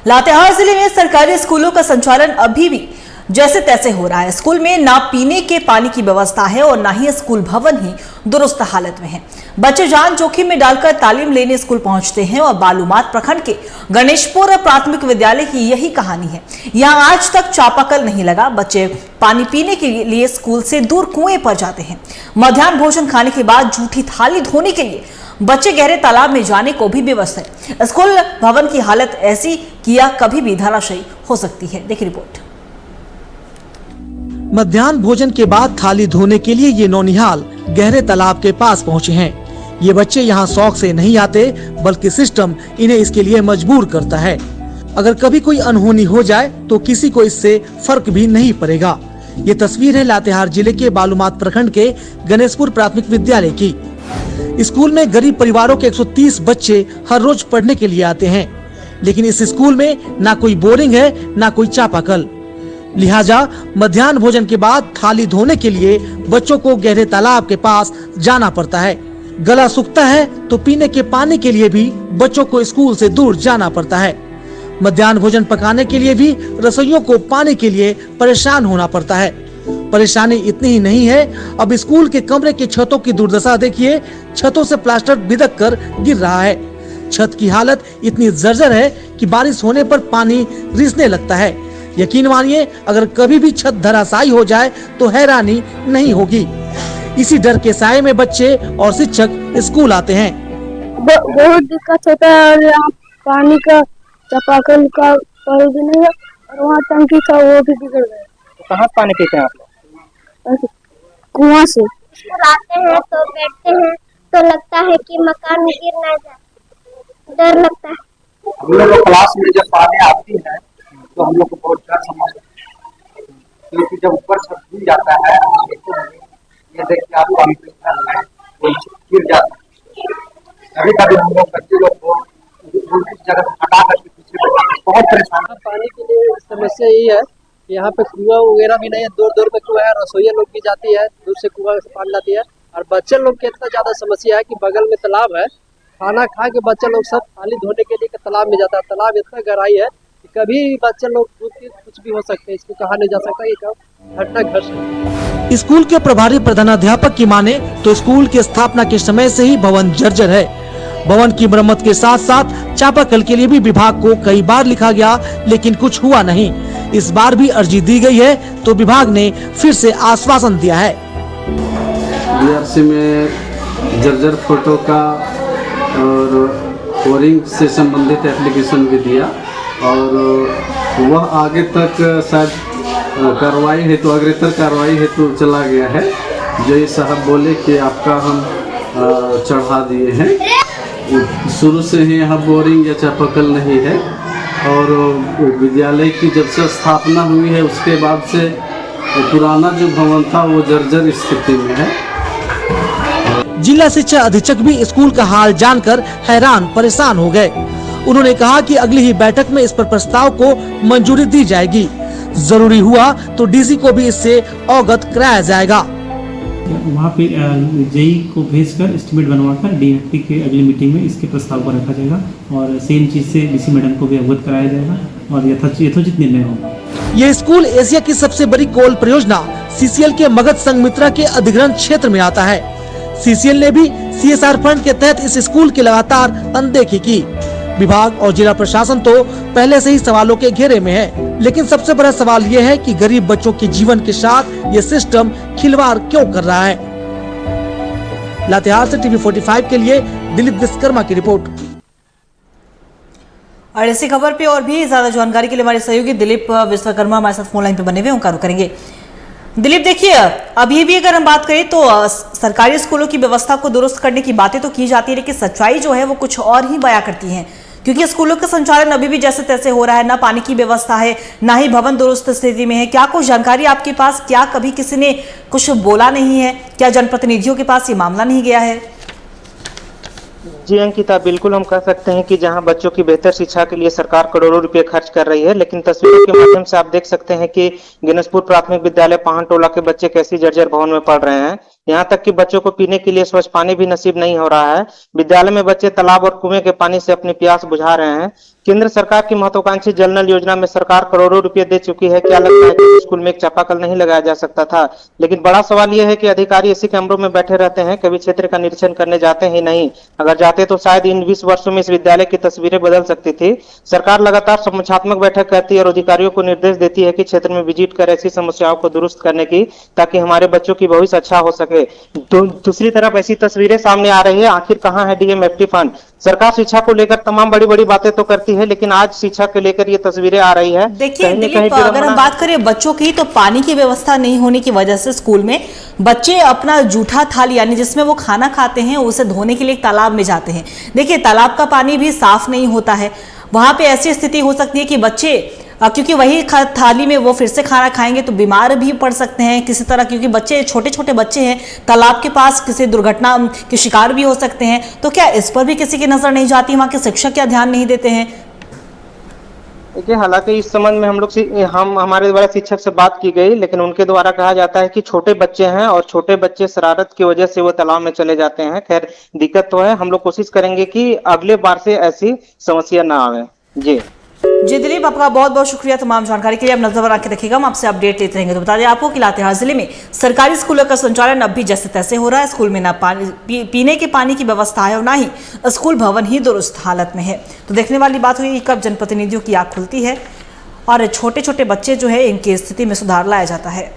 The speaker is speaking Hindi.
लातेहार जिले में सरकारी स्कूलों का संचालन अभी भी जैसे तैसे हो रहा है। स्कूल में ना पीने के पानी की व्यवस्था है और ना ही स्कूल भवन ही दुरुस्त हालत में है। बच्चे जान जोखिम में डालकर तालीम लेने स्कूल पहुंचते हैं और बालूमाथ प्रखंड के गणेशपुर प्राथमिक विद्यालय की यही कहानी है। यहाँ आज तक चापाकल नहीं लगा। बच्चे पानी पीने के लिए स्कूल से दूर कुएं पर जाते हैं। मध्याह्न भोजन खाने के बाद जूठी थाली धोने के लिए बच्चे गहरे तालाब में जाने को भी विवश है। स्कूल भवन की हालत ऐसी कि यह कभी भी धराशायी हो सकती है। देखिए रिपोर्ट। मध्याह्न भोजन के बाद थाली धोने के लिए ये नौनिहाल गहरे तालाब के पास पहुंचे हैं। ये बच्चे यहाँ शौक से नहीं आते, बल्कि सिस्टम इन्हें इसके लिए मजबूर करता है। अगर कभी कोई अनहोनी हो जाए तो किसी को इससे फर्क भी नहीं पड़ेगा। ये तस्वीर है लातेहार जिले के बालूमाथ प्रखंड के गणेशपुर प्राथमिक विद्यालय की। स्कूल में गरीब परिवारों के 130 बच्चे हर रोज पढ़ने के लिए आते हैं, लेकिन इस स्कूल में ना कोई बोरिंग है ना कोई चापाकल। लिहाजा मध्याह्न भोजन के बाद थाली धोने के लिए बच्चों को गहरे तालाब के पास जाना पड़ता है। गला सूखता है तो पीने के पानी के लिए भी बच्चों को स्कूल से दूर जाना पड़ता है। मध्याह्न भोजन पकाने के लिए भी रसोइयों को पानी के लिए परेशान होना पड़ता है। परेशानी इतनी ही नहीं है, अब स्कूल के कमरे की छतों की दुर्दशा देखिए। छतों से प्लास्टर बिदक कर गिर रहा है। छत की हालत इतनी जर्जर है कि बारिश होने पर पानी रिसने लगता है। यकीन मानिए, अगर कभी भी छत धराशायी हो जाए तो हैरानी नहीं होगी। इसी डर के साए में बच्चे और शिक्षक स्कूल आते हैं। बहुत दिक्कत होता है और यहाँ पानी का चापाकल का प्रयोजन है और वहाँ टंकी का वो भी बिगड़ गया। कहाँ पानी पीते हैं आप लोग? कुआं से। आते हैं तो बैठते हैं तो लगता है कि मकान गिर ना जाए, डर लगता है। हम लोग को क्लास में जब पानी आती है तो हम लोग को बहुत डर समझ, क्योंकि जब ऊपर छत गिर जाता है ये देख के आप पानी गिर जाता है। कभी कभी हम लोग बच्चे लोग को जगह हटा करके पीछे बहुत परेशान। पानी के लिए समस्या यही है, यहाँ पे कुआं वगैरह भी नहीं है, दूर दूर पे कुआं है। रसोईया लोग भी जाती है, दूर से कुआं से पानी लाती है। और बच्चे लोग की इतना ज्यादा समस्या है कि बगल में तालाब है। खाना खा के बच्चे लोग सब थाली धोने के लिए तालाब में जाता है। तालाब इतना गहराई है कि कभी बच्चे लोग कुछ भी हो सकते हैं। इसको कहा नहीं जा सकता कि कब घटना घट सकती। स्कूल के प्रभारी प्रधानाध्यापक की माने तो स्कूल की स्थापना के समय से ही भवन जर्जर है। भवन की मरम्मत के साथ साथ चापाकल के लिए भी विभाग को कई बार लिखा गया, लेकिन कुछ हुआ नहीं। इस बार भी अर्जी दी गई है तो विभाग ने फिर से आश्वासन दिया है। DRC में जर्जर फोटो का और बोरिंग से संबंधित एप्लीकेशन भी दिया और वह आगे तक शायद कार्रवाई हेतु अग्रेतर कार्रवाई हेतु चला गया है। जो साहब बोले कि आपका हम चढ़ा दिए हैं। शुरू से ही यहाँ बोरिंग या चापाकल नहीं है और विद्यालय की जब से स्थापना हुई है उसके बाद से पुराना जो भवन था वो जर्जर स्थिति में है। जिला शिक्षा अधीक्षक भी स्कूल का हाल जानकर हैरान परेशान हो गए। उन्होंने कहा कि अगली ही बैठक में इस पर प्रस्ताव को मंजूरी दी जाएगी। जरूरी हुआ तो डीसी को भी इससे अवगत कराया जाएगा। वहाँ पे जेई को भेजकर एस्टिमेट बनवाकर DFT के अगली मीटिंग में इसके प्रस्ताव को रखा जाएगा और सेम चीज़ से डीसी मैडम को भी अवगत कराया जाएगा और यथोचित निर्णय होगा। ये स्कूल एशिया की सबसे बड़ी कोल परियोजना CCL के मगध संघमित्रा के अधिग्रहण क्षेत्र में आता है। CCL ने भी CSR फंड के तहत इस स्कूल की लगातार अनदेखी की। विभाग और जिला प्रशासन तो पहले से ही सवालों के घेरे में है, लेकिन सबसे बड़ा सवाल यह है कि गरीब बच्चों के जीवन के साथ ये सिस्टम खिलवाड़ क्यों कर रहा है। लातेहार से TV 45 के लिए दिलीप विश्वकर्मा की रिपोर्ट। और इसी खबर पे और भी ज्यादा जानकारी के लिए हमारे सहयोगी दिलीप विश्वकर्मा हमारे साथ फोन लाइन पे बने हुए उनका रुख करेंगे। दिलीप, देखिए, अभी भी अगर हम बात करें तो सरकारी स्कूलों की व्यवस्था को दुरुस्त करने की बातें तो की जाती है, लेकिन सच्चाई जो है वो कुछ और ही बयां करती है, क्योंकि स्कूलों का संचालन अभी भी जैसे तैसे हो रहा है। ना पानी की व्यवस्था है, ना ही भवन दुरुस्त स्थिति में है। क्या कुछ जानकारी आपके पास? क्या कभी किसी ने कुछ बोला नहीं है? क्या जनप्रतिनिधियों के पास ये मामला नहीं गया है? जी अंकिता, बिल्कुल हम कह सकते हैं कि जहां बच्चों की बेहतर शिक्षा के लिए सरकार करोड़ों रुपए खर्च कर रही है, लेकिन तस्वीरों के माध्यम से आप देख सकते हैं कि गिनसपुर प्राथमिक विद्यालय पाहनटोला के बच्चे कैसी जर्जर भवन में पढ़ रहे हैं। यहाँ तक कि बच्चों को पीने के लिए स्वच्छ पानी भी नसीब नहीं हो रहा है। विद्यालय में बच्चे तालाब और कुएं के पानी से अपनी प्यास बुझा रहे हैं। केंद्र सरकार की महत्वाकांक्षी जल नल योजना में सरकार करोड़ों रुपए दे चुकी है। क्या लगता है कि स्कूल में एक चापाकल नहीं लगाया जा सकता था? लेकिन बड़ा सवाल यह है कि अधिकारी ऐसे कैमरों में बैठे रहते हैं, कभी क्षेत्र का निरीक्षण करने जाते ही नहीं। अगर जाते तो शायद इन 20 वर्षों में इस विद्यालय की तस्वीरें बदल सकती थी। सरकार लगातार समीक्षात्मक बैठक करती है और अधिकारियों को निर्देश देती है कि क्षेत्र में विजिट कर ऐसी समस्याओं को दुरुस्त करने की, ताकि हमारे बच्चों की भविष्य अच्छा हो सके। तो दूसरी तरफ ऐसी तस्वीरें सामने आ रही है। आखिर कहां है डीएमएफटी फंड? सरकार शिक्षा को लेकर तमाम बड़ी बड़ी बातें तो करती है, लेकिन आज शिक्षा को लेकर ये तस्वीरें आ रही है। देखिए दिलीप, अगर हम बात करें बच्चों की, तो पानी की व्यवस्था नहीं होने की वजह से स्कूल में बच्चे अपना जूठा थाली यानी जिसमें वो खाना खाते हैं उसे धोने के लिए एक तालाब में जाते हैं। देखिए तालाब का पानी भी साफ नहीं होता है। वहां पे ऐसी स्थिति हो सकती है कि बच्चे, क्योंकि वही थाली में वो फिर से खाना खाएंगे तो बीमार भी पड़ सकते हैं किसी तरह, क्योंकि बच्चे छोटे छोटे बच्चे हैं, तालाब के पास किसी दुर्घटना के शिकार भी हो सकते हैं। तो क्या इस पर भी किसी की नजर नहीं जाती? वहां के शिक्षक क्या ध्यान नहीं देते हैं? देखिए, हालांकि इस संबंध में हमारे द्वारा शिक्षक से बात की गई, लेकिन उनके द्वारा कहा जाता है कि छोटे बच्चे हैं और छोटे बच्चे शरारत की वजह से वो तालाब में चले जाते हैं। खैर, दिक्कत तो है। हम लोग कोशिश करेंगे कि अगले बार से ऐसी समस्या ना आवे। जी दिलीप, आपका बहुत बहुत शुक्रिया तमाम जानकारी के लिए। अब नजर बना के रखिएगा, हम आपसे अपडेट लेते रहेंगे। तो बता दें आपको कि लातेहार जिले में सरकारी स्कूलों का संचालन अब भी जैसे तैसे हो रहा है। स्कूल में ना पीने के पानी की व्यवस्था है और ना ही स्कूल भवन ही दुरुस्त हालत में है। तो देखने वाली बात हुई कि कब जनप्रतिनिधियों की आंख खुलती है और छोटे छोटे बच्चे जो है इनकी स्थिति में सुधार लाया जाता है।